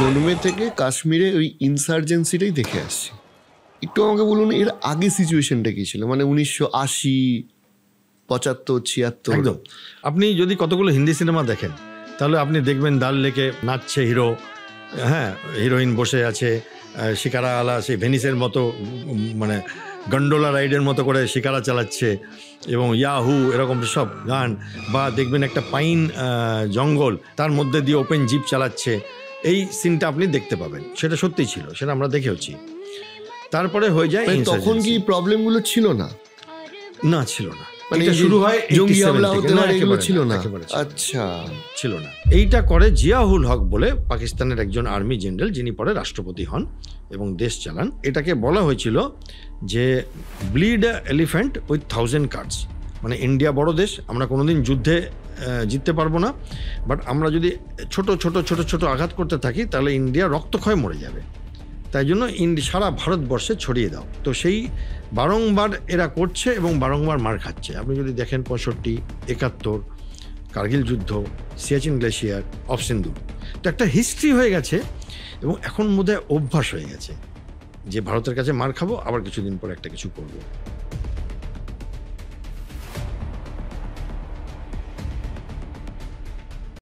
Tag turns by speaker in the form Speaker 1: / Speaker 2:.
Speaker 1: জন্মে থেকে কাশ্মীরে ওই ইনসার্জেন্সিটাই দেখে আসছি। একটু আমাকে বলুন এর আগে সিচুয়েশনটা কি ছিল, মানে 1980, 75, 76?
Speaker 2: একদম। আপনি যদি কতগুলো হিন্দি সিনেমা দেখেন তাহলে আপনি দেখবেন ডাল লেকে নাচছে হিরো, হ্যাঁ, হিরোইন বসে আছে, শিকারা আলা সেই ভেনিসের মতো মানে গন্ডোলা রাইডের মতো করে শিকারা চালাচ্ছে, এবং ইয়াহু এরকম সব গান, বা দেখবেন একটা পাইন জঙ্গল, তার মধ্যে দিয়ে ওপেন জিপ চালাচ্ছে। এই সিনটা আপনি দেখতে পাবেন, সেটা সত্যিই ছিল, সেটা আমরা দেখেওছি। তারপরে হয়ে যায়
Speaker 1: তখন কি প্রবলেমগুলো ছিল না?
Speaker 2: না, ছিল না।
Speaker 1: মানে
Speaker 2: শুরু হয়
Speaker 1: জঙ্গি হামলা হতে পারে এগুলো ছিল না?
Speaker 2: আচ্ছা, ছিল না। এইটা করে জিয়াউল হক বলে পাকিস্তানের একজন আর্মি জেনারেল, যিনি পরে রাষ্ট্রপতি হন এবং দেশ চালান। এটাকে বলা হয়েছিল যে ব্লিড এলিফ্যান্ট উইথ 1000 কাটস, মানে ইন্ডিয়া বড় দেশ, আমরা কোনোদিন যুদ্ধে জিততে পারবো না, বাট আমরা যদি ছোট ছোট ছোট ছোট আঘাত করতে থাকি তাহলে ইন্ডিয়া রক্তক্ষয়ে মরে যাবে, তাই জন্য সারা ভারতবর্ষে ছড়িয়ে দাও। তো সেই বারংবার এরা করছে এবং বারংবার মার খাচ্ছে। আপনি যদি দেখেন 65, 71, কার্গিল যুদ্ধ, সিয়াচিন গ্লেশিয়ার, অফ সিন্ধু, তো একটা হিস্ট্রি হয়ে গেছে এবং এখন বোধহয় অভ্যাস হয়ে গেছে যে ভারতের কাছে মার খাবো, আবার কিছুদিন পর একটা কিছু করবো।